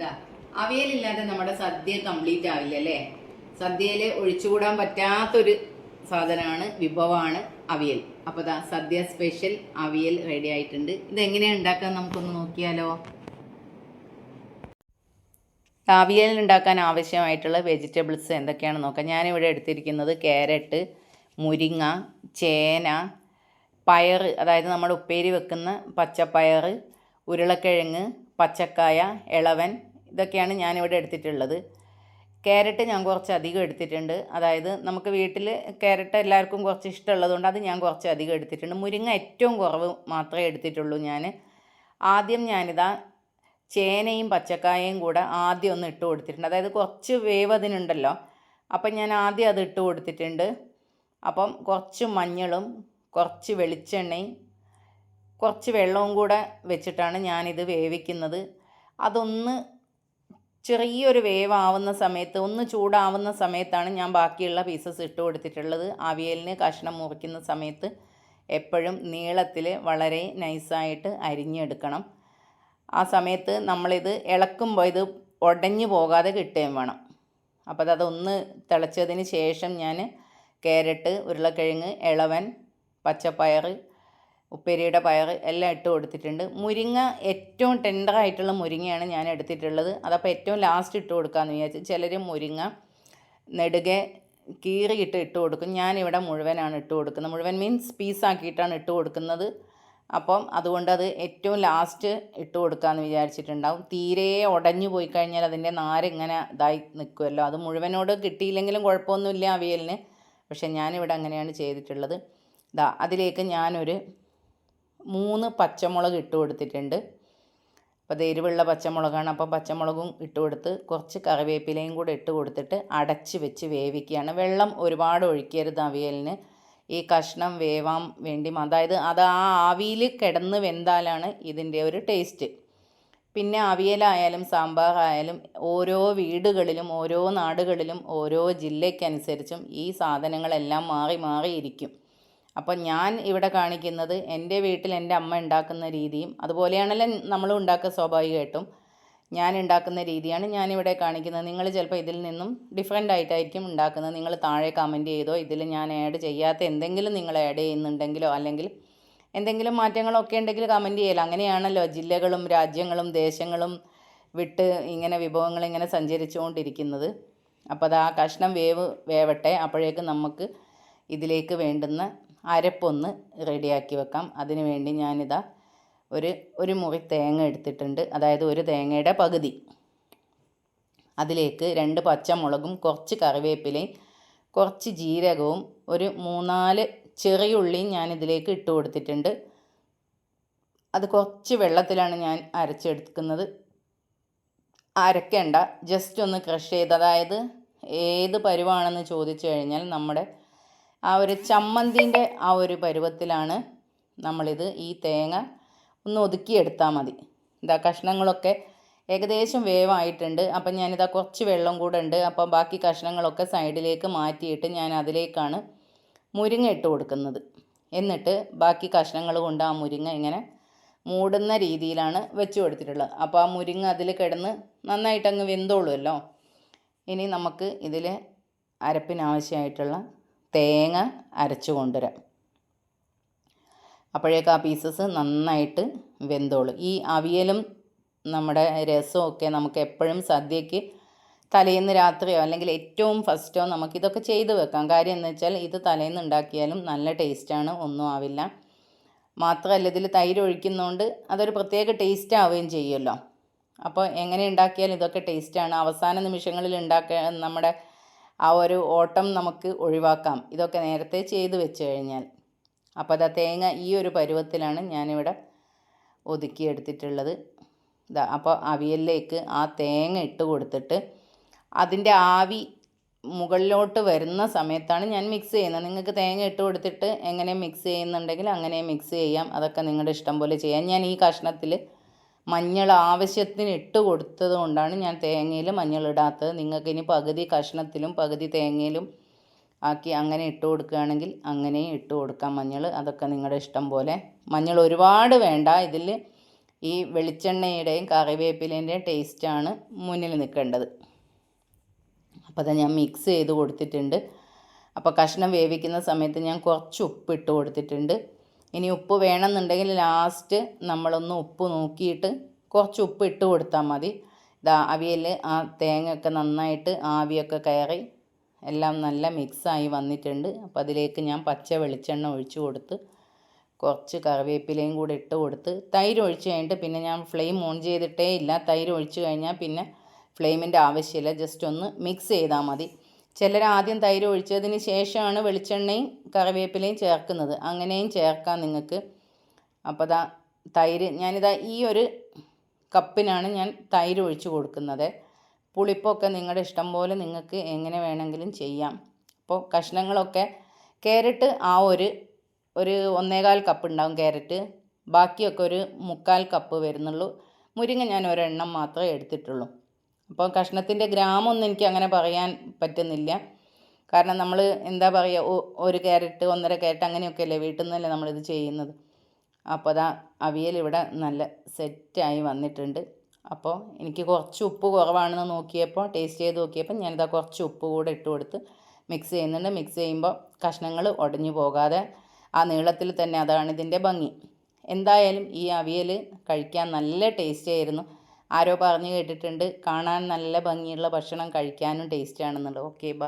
ഇതാ അവിയലില്ലാതെ നമ്മുടെ സദ്യ കംപ്ലീറ്റ് ആവില്ല അല്ലേ. സദ്യയിൽ ഒഴിച്ചുകൂടാൻ പറ്റാത്തൊരു സാധനമാണ്, വിഭവമാണ് അവിയൽ. അപ്പോൾ ഇതാ സദ്യ സ്പെഷ്യൽ അവിയൽ റെഡി ആയിട്ടുണ്ട്. ഇതെങ്ങനെയാണ് ഉണ്ടാക്കാൻ നമുക്കൊന്ന് നോക്കിയാലോ. അവിയൽ ഉണ്ടാക്കാൻ ആവശ്യമായിട്ടുള്ള വെജിറ്റബിൾസ് എന്തൊക്കെയാണെന്ന് നോക്കാം. ഞാനിവിടെ എടുത്തിരിക്കുന്നത് ക്യാരറ്റ്, മുരിങ്ങ, ചേന, പയർ, അതായത് നമ്മൾ ഉപ്പേരി വെക്കുന്ന പച്ചപ്പയർ, ഉരുളക്കിഴങ്ങ്, പച്ചക്കായ, ഇളവൻ, ഇതൊക്കെയാണ് ഞാനിവിടെ എടുത്തിട്ടുള്ളത്. ക്യാരറ്റ് ഞാൻ കുറച്ച് അധികം എടുത്തിട്ടുണ്ട്. അതായത് നമുക്ക് വീട്ടിൽ ക്യാരറ്റ് എല്ലാവർക്കും കുറച്ച് ഇഷ്ടമുള്ളതുകൊണ്ട് അത് ഞാൻ കുറച്ച് അധികം എടുത്തിട്ടുണ്ട്. മുരിങ്ങ ഏറ്റവും കുറവ് മാത്രമേ എടുത്തിട്ടുള്ളൂ ഞാൻ. ആദ്യം ഞാനിതാ ചേനയും പച്ചക്കായയും കൂടെ ആദ്യം ഒന്ന് ഇട്ട് കൊടുത്തിട്ടുണ്ട്. അതായത് കുറച്ച് വേവ് അതിനുണ്ടല്ലോ, അപ്പം ഞാൻ ആദ്യം അത് ഇട്ട് കൊടുത്തിട്ടുണ്ട്. അപ്പം കുറച്ച് മഞ്ഞളും കുറച്ച് വെളിച്ചെണ്ണയും കുറച്ച് വെള്ളവും കൂടെ വെച്ചിട്ടാണ് ഞാനിത് വേവിക്കുന്നത്. അതൊന്ന് ചെറിയൊരു വേവാവുന്ന സമയത്ത്, ഒന്ന് ചൂടാവുന്ന സമയത്താണ് ഞാൻ ബാക്കിയുള്ള പീസസ് ഇട്ട് കൊടുത്തിട്ടുള്ളത്. അവിയലിന് കഷ്ണം മുറിക്കുന്ന സമയത്ത് എപ്പോഴും നീളത്തിൽ വളരെ നൈസായിട്ട് അരിഞ്ഞെടുക്കണം. ആ സമയത്ത് നമ്മളിത് ഇളക്കുമ്പോൾ ഇത് ഉടഞ്ഞു പോകാതെ കിട്ടുകയും വേണം. അപ്പോൾ അതൊന്ന് തിളച്ചതിന് ശേഷം ഞാൻ ക്യാരറ്റ്, ഉരുളക്കിഴങ്ങ്, ഇളവൻ, പച്ചപ്പയർ, ഉപ്പേരിയുടെ പയർ എല്ലാം ഇട്ട് കൊടുത്തിട്ടുണ്ട്. മുരിങ്ങ ഏറ്റവും ടെൻഡറായിട്ടുള്ള മുരിങ്ങയാണ് ഞാൻ എടുത്തിട്ടുള്ളത്. അതപ്പോൾ ഏറ്റവും ലാസ്റ്റ് ഇട്ട് കൊടുക്കാമെന്ന് വിചാരിച്ചു. ചിലർ മുരിങ്ങ നെടുകെ കീറിയിട്ട് ഇട്ട് കൊടുക്കും. ഞാനിവിടെ മുഴുവനാണ് ഇട്ട് കൊടുക്കുന്നത്. മുഴുവൻ മീൻസ് പീസാക്കിയിട്ടാണ് ഇട്ട് കൊടുക്കുന്നത്. അപ്പം അതുകൊണ്ട് അത് ഏറ്റവും ലാസ്റ്റ് ഇട്ട് കൊടുക്കാമെന്ന് വിചാരിച്ചിട്ടുണ്ടാവും. തീരെ ഉടഞ്ഞു പോയി കഴിഞ്ഞാൽ അതിൻ്റെ നാര് ഇങ്ങനെ ഇതായി നിൽക്കുമല്ലോ. അത് മുഴുവനോട് കിട്ടിയില്ലെങ്കിലും കുഴപ്പമൊന്നുമില്ല അവിയലിന്. പക്ഷേ ഞാനിവിടെ അങ്ങനെയാണ് ചെയ്തിട്ടുള്ളത്. അതിലേക്ക് ഞാനൊരു 3 പച്ചമുളക് ഇട്ട് കൊടുത്തിട്ടുണ്ട്. അപ്പോൾ അത് എരിവുള്ള പച്ചമുളകാണ്. അപ്പോൾ പച്ചമുളകും ഇട്ട് കൊടുത്ത് കുറച്ച് കറിവേപ്പിലയും കൂടെ ഇട്ട് കൊടുത്തിട്ട് അടച്ച് വെച്ച് വേവിക്കുകയാണ്. വെള്ളം ഒരുപാട് ഒഴിക്കരുത് അവിയലിന്. ഈ കഷ്ണം വേവാൻ വേണ്ടി, അതായത് അത് ആ ആവിയിൽ കിടന്ന് വെന്താലാണ് ഇതിൻ്റെ ഒരു ടേസ്റ്റ്. പിന്നെ അവിയലായാലും സാമ്പാറായാലും ഓരോ വീടുകളിലും ഓരോ നാടുകളിലും ഓരോ ജില്ലയ്ക്കനുസരിച്ചും ഈ സാധനങ്ങളെല്ലാം മാറി മാറി ഇരിക്കും. അപ്പോൾ ഞാൻ ഇവിടെ കാണിക്കുന്നത് എൻ്റെ വീട്ടിൽ എൻ്റെ അമ്മ ഉണ്ടാക്കുന്ന രീതിയും അതുപോലെയാണല്ലോ നമ്മൾ ഉണ്ടാക്കുക സ്വാഭാവികമായിട്ടും. ഞാൻ ഉണ്ടാക്കുന്ന രീതിയാണ് ഞാനിവിടെ കാണിക്കുന്നത്. നിങ്ങൾ ചിലപ്പോൾ ഇതിൽ നിന്നും ഡിഫറെൻ്റ് ആയിട്ടായിരിക്കും ഉണ്ടാക്കുന്നത്. നിങ്ങൾ താഴെ കമൻറ്റ് ചെയ്തോ. ഇതിൽ ഞാൻ ആഡ് ചെയ്യാത്ത എന്തെങ്കിലും നിങ്ങൾ ആഡ് ചെയ്യുന്നുണ്ടെങ്കിലോ അല്ലെങ്കിൽ എന്തെങ്കിലും മാറ്റങ്ങളൊക്കെ ഉണ്ടെങ്കിൽ കമൻറ്റ് ചെയ്യലോ. അങ്ങനെയാണല്ലോ ജില്ലകളും രാജ്യങ്ങളും ദേശങ്ങളും വിട്ട് ഇങ്ങനെ വിഭവങ്ങൾ ഇങ്ങനെ സഞ്ചരിച്ചുകൊണ്ടിരിക്കുന്നത്. അപ്പോൾ അത് ആ കഷ്ണം വേവട്ടെ. അപ്പോഴേക്ക് നമുക്ക് ഇതിലേക്ക് വേണ്ടുന്ന അരപ്പൊന്ന് റെഡിയാക്കി വെക്കാം. അതിന് വേണ്ടി ഞാനിതാ ഒരു മുറി തേങ്ങ എടുത്തിട്ടുണ്ട്. അതായത് ഒരു തേങ്ങയുടെ പകുതി. അതിലേക്ക് 2 പച്ചമുളകും കുറച്ച് കറിവേപ്പിലയും കുറച്ച് ജീരകവും ഒരു 3-4 ചെറിയുള്ളിയും ഞാനിതിലേക്ക് ഇട്ട് കൊടുത്തിട്ടുണ്ട്. അത് കുറച്ച് വെള്ളത്തിലാണ് ഞാൻ അരച്ചെടുക്കുന്നത്. അരക്കേണ്ട, ജസ്റ്റ് ഒന്ന് ക്രഷ് ചെയ്ത്, അതായത് ഏത് പരുവാണെന്ന് ചോദിച്ചു കഴിഞ്ഞാൽ നമ്മുടെ ആ ഒരു ചമ്മന്തിൻ്റെ ആ ഒരു പരുവത്തിലാണ് നമ്മളിത് ഈ തേങ്ങ ഒന്ന് ഒതുക്കിയെടുത്താൽ മതി. കഷ്ണങ്ങളൊക്കെ ഏകദേശം വേവായിട്ടുണ്ട്. അപ്പം ഞാനിതാ കുറച്ച് വെള്ളം കൂടെ ഉണ്ട്. അപ്പം ബാക്കി കഷ്ണങ്ങളൊക്കെ സൈഡിലേക്ക് മാറ്റിയിട്ട് ഞാൻ അതിലേക്കാണ് മുരിങ്ങ ഇട്ട് കൊടുക്കുന്നത്. എന്നിട്ട് ബാക്കി കഷ്ണങ്ങൾ കൊണ്ട് ആ മുരിങ്ങ ഇങ്ങനെ മൂടുന്ന രീതിയിലാണ് വെച്ച് കൊടുത്തിട്ടുള്ളത്. അപ്പോൾ ആ മുരിങ്ങ അതിൽ കിടന്ന് നന്നായിട്ടങ്ങ് വെന്തോളുമല്ലോ. ഇനി നമുക്ക് ഇതിൽ അരപ്പിനാവശ്യമായിട്ടുള്ള തേങ്ങ അരച്ചു കൊണ്ടുവരാം. അപ്പോഴേക്ക് ആ പീസസ് നന്നായിട്ട് വെന്തോളും. ഈ അവിയലും നമ്മുടെ രസവും ഒക്കെ നമുക്ക് എപ്പോഴും സദ്യയ്ക്ക് തലേന്ന് രാത്രിയോ അല്ലെങ്കിൽ ഏറ്റവും ഫസ്റ്റോ നമുക്കിതൊക്കെ ചെയ്ത് വെക്കാം. കാര്യം എന്ന് വെച്ചാൽ ഇത് തലേന്ന് ഉണ്ടാക്കിയാലും നല്ല ടേസ്റ്റാണ്, ഒന്നും ആവില്ല. മാത്രമല്ല ഇതിൽ തൈര് ഒഴിക്കുന്നതുകൊണ്ട് അതൊരു പ്രത്യേക ടേസ്റ്റ് ആവുകയും ചെയ്യുമല്ലോ. അപ്പോൾ എങ്ങനെ ഉണ്ടാക്കിയാലും ഇതൊക്കെ ടേസ്റ്റാണ്. അവസാന നിമിഷങ്ങളിൽ നമ്മുടെ ആ ഒരു ഓട്ടം നമുക്ക് ഒഴിവാക്കാം, ഇതൊക്കെ നേരത്തെ ചെയ്ത് വെച്ച് കഴിഞ്ഞാൽ. അപ്പോൾ അതാ തേങ്ങ ഈ ഒരു പരുവത്തിലാണ് ഞാനിവിടെ ഒതുക്കിയെടുത്തിട്ടുള്ളത്. അപ്പോൾ അവിയലിലേക്ക് ആ തേങ്ങ ഇട്ട് കൊടുത്തിട്ട് അതിൻ്റെ ആവി മുകളിലോട്ട് വരുന്ന സമയത്താണ് ഞാൻ മിക്സ് ചെയ്യുന്നത്. നിങ്ങൾക്ക് തേങ്ങ ഇട്ട് കൊടുത്തിട്ട് എങ്ങനെ മിക്സ് ചെയ്യുന്നുണ്ടെങ്കിൽ അങ്ങനെ മിക്സ് ചെയ്യാം. അതൊക്കെ നിങ്ങളുടെ ഇഷ്ടം പോലെ ചെയ്യാം. ഞാൻ ഈ കഷ്ണത്തിൽ മഞ്ഞൾ ആവശ്യത്തിന് ഇട്ട് കൊടുത്തത് കൊണ്ടാണ് ഞാൻ തേങ്ങയിൽ മഞ്ഞൾ ഇടാത്തത്. നിങ്ങൾക്ക് ഇനി പകുതി കഷ്ണത്തിലും പകുതി തേങ്ങയിലും ആക്കി അങ്ങനെ ഇട്ട് കൊടുക്കുകയാണെങ്കിൽ അങ്ങനെയും ഇട്ട് കൊടുക്കാം മഞ്ഞൾ. അതൊക്കെ നിങ്ങളുടെ ഇഷ്ടം പോലെ. മഞ്ഞൾ ഒരുപാട് വേണ്ട. ഇതിൽ ഈ വെളിച്ചെണ്ണയുടെയും കറിവേപ്പിലേൻ്റെയും ടേസ്റ്റാണ് മുന്നിൽ നിൽക്കേണ്ടത്. അപ്പോൾ അത് ഞാൻ മിക്സ് ചെയ്ത് കൊടുത്തിട്ടുണ്ട്. അപ്പോൾ കഷ്ണം വേവിക്കുന്ന സമയത്ത് ഞാൻ കുറച്ച് ഉപ്പ് ഇട്ട് കൊടുത്തിട്ടുണ്ട്. ഇനി ഉപ്പ് വേണമെന്നുണ്ടെങ്കിൽ ലാസ്റ്റ് നമ്മളൊന്ന് ഉപ്പ് നോക്കിയിട്ട് കുറച്ച് ഉപ്പ് ഇട്ട് കൊടുത്താൽ മതി. അവിയൽ ആ തേങ്ങയൊക്കെ നന്നായിട്ട് ആവിയൊക്കെ കയറി എല്ലാം നല്ല മിക്സായി വന്നിട്ടുണ്ട്. അപ്പോൾ അതിലേക്ക് ഞാൻ പച്ച വെളിച്ചെണ്ണ ഒഴിച്ച് കൊടുത്ത് കുറച്ച് കറിവേപ്പിലയും കൂടെ ഇട്ട് കൊടുത്ത് തൈര് ഒഴിച്ച് കഴിഞ്ഞിട്ട് പിന്നെ ഞാൻ ഫ്ലെയിം ഓൺ ചെയ്തിട്ടേ ഇല്ല. തൈര് ഒഴിച്ച് കഴിഞ്ഞാൽ പിന്നെ ഫ്ലെയിമിൻ്റെ ആവശ്യമില്ല, ജസ്റ്റ് ഒന്ന് മിക്സ് ചെയ്താൽ മതി. ചിലർ ആദ്യം തൈര് ഒഴിച്ചതിന് ശേഷമാണ് വെളിച്ചെണ്ണയും കറിവേപ്പിലയും ചേർക്കുന്നത്, അങ്ങനെയും ചേർക്കാം നിങ്ങൾക്ക്. അപ്പോൾ തൈര് ഞാനിതാ ഈ ഒരു കപ്പിനാണ് ഞാൻ തൈര് ഒഴിച്ച് കൊടുക്കുന്നത്. പുളിപ്പൊക്കെ നിങ്ങളുടെ ഇഷ്ടം പോലെ നിങ്ങൾക്ക് എങ്ങനെ വേണമെങ്കിലും ചെയ്യാം. അപ്പോൾ കഷ്ണങ്ങളൊക്കെ ക്യാരറ്റ് ഒരു 1.25 കപ്പ് ഉണ്ടാവും ക്യാരറ്റ്, ബാക്കിയൊക്കെ ഒരു 3/4 കപ്പ് വരുന്നുള്ളൂ. മുരിങ്ങ ഞാൻ ഒരെണ്ണം മാത്രമേ എടുത്തിട്ടുള്ളൂ. അപ്പോൾ കഷ്ണത്തിൻ്റെ ഗ്രാമൊന്നും എനിക്ക് അങ്ങനെ പറയാൻ പറ്റുന്നില്ല, കാരണം നമ്മൾ എന്താ പറയുക, ഒരു ക്യാരറ്റ് 1.5 ക്യാരറ്റ് അങ്ങനെയൊക്കെ അല്ലേ വീട്ടിൽ നിന്നല്ലേ നമ്മളിത് ചെയ്യുന്നത്. അപ്പോൾ അവിയൽ ഇവിടെ നല്ല സെറ്റായി വന്നിട്ടുണ്ട്. അപ്പോൾ എനിക്ക് കുറച്ച് ഉപ്പ് കുറവാണെന്ന് നോക്കിയപ്പോൾ ടേസ്റ്റ് ചെയ്ത് നോക്കിയപ്പോൾ ഞാനിതാ കുറച്ച് ഉപ്പ് കൂടെ ഇട്ട് കൊടുത്ത് മിക്സ് ചെയ്യുന്നുണ്ട്. മിക്സ് ചെയ്യുമ്പോൾ കഷ്ണങ്ങൾ ഉടഞ്ഞു പോകാതെ ആ നീളത്തിൽ തന്നെ, അതാണ് ഇതിൻ്റെ ഭംഗി. എന്തായാലും ഈ അവിയൽ കഴിക്കാൻ നല്ല ടേസ്റ്റ് ആയിരുന്നു. ആരോ പറഞ്ഞു കേട്ടിട്ടുണ്ട് കാണാൻ നല്ല ഭംഗിയുള്ള ഭക്ഷണം കഴിക്കാനും ടേസ്റ്റ് ആണെന്നുള്ളത്. Okay, by.